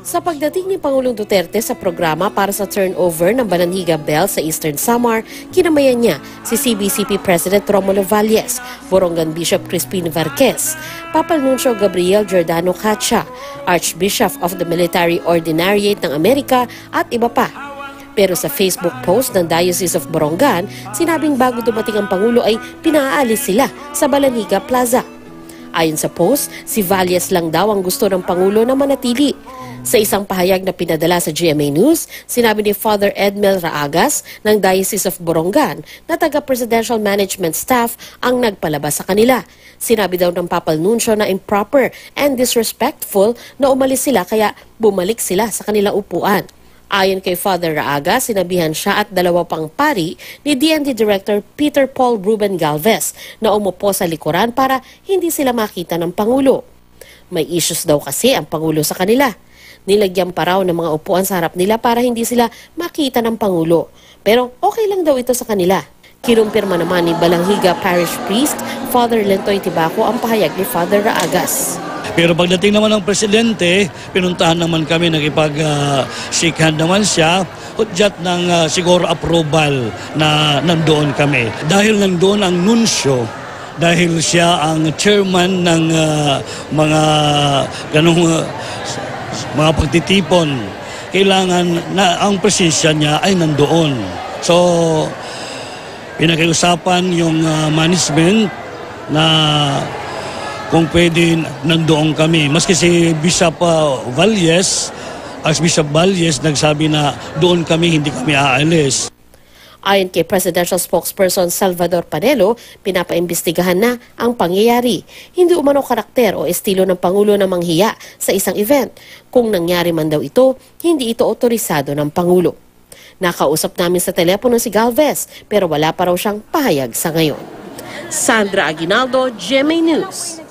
Sa pagdating ni Pangulong Duterte sa programa para sa turnover ng Balanhiga Bell sa Eastern Samar, kinamayan niya si CBCP President Romulo Valles, Borongan Bishop Crispin Varquez, Papal Nuncio Gabriel Giordano Cacha, Archbishop of the Military Ordinariate ng Amerika at iba pa. Pero sa Facebook post ng Diocese of Borongan, sinabing bago dumating ang Pangulo ay pinaalis sila sa Balanhiga Plaza. Ayon sa post, si Valles lang daw ang gusto ng Pangulo na manatili. Sa isang pahayag na pinadala sa GMA News, sinabi ni Father Edmel Raagas ng Diocese of Borongan na taga-presidential management staff ang nagpalabas sa kanila. Sinabi daw ng Papal Nuncio na improper and disrespectful na umalis sila kaya bumalik sila sa kanilang upuan. Ayon kay Father Raagas, sinabihan siya at dalawa pang pari ni DND Director Peter Paul Ruben Galvez na umupo sa likuran para hindi sila makita ng Pangulo. May issues daw kasi ang Pangulo sa kanila. Nilagyan pa raw ng mga upuan sa harap nila para hindi sila makita ng Pangulo. Pero okay lang daw ito sa kanila. Kinumpirma naman ni Balanhiga Parish Priest, Father Lentoy Tibaco, ang pahayag ni Father Raagas. Pero pagdating naman ng Presidente, pinuntahan naman kami, nakipag-shake hand naman siya, hudyat ng siguro approval na nandoon kami. Dahil nandoon ang nuncio, dahil siya ang chairman ng mga pagtitipon, kailangan na ang presensya niya ay nandoon. So, pinag-iusapan yung management na kung pwede nandoon kami. Maski si Bishop Valles, Archbishop Valles, nagsabi na doon kami, hindi kami aalis. Ayon kay Presidential Spokesperson Salvador Panelo, pinapaimbestigahan na ang pangyayari. Hindi umano karakter o estilo ng Pangulo na manghiya sa isang event. Kung nangyari man daw ito, hindi ito otorisado ng Pangulo. Nakausap namin sa telepono si Galvez pero wala pa raw siyang pahayag sa ngayon. Sandra Aguinaldo, GMA News.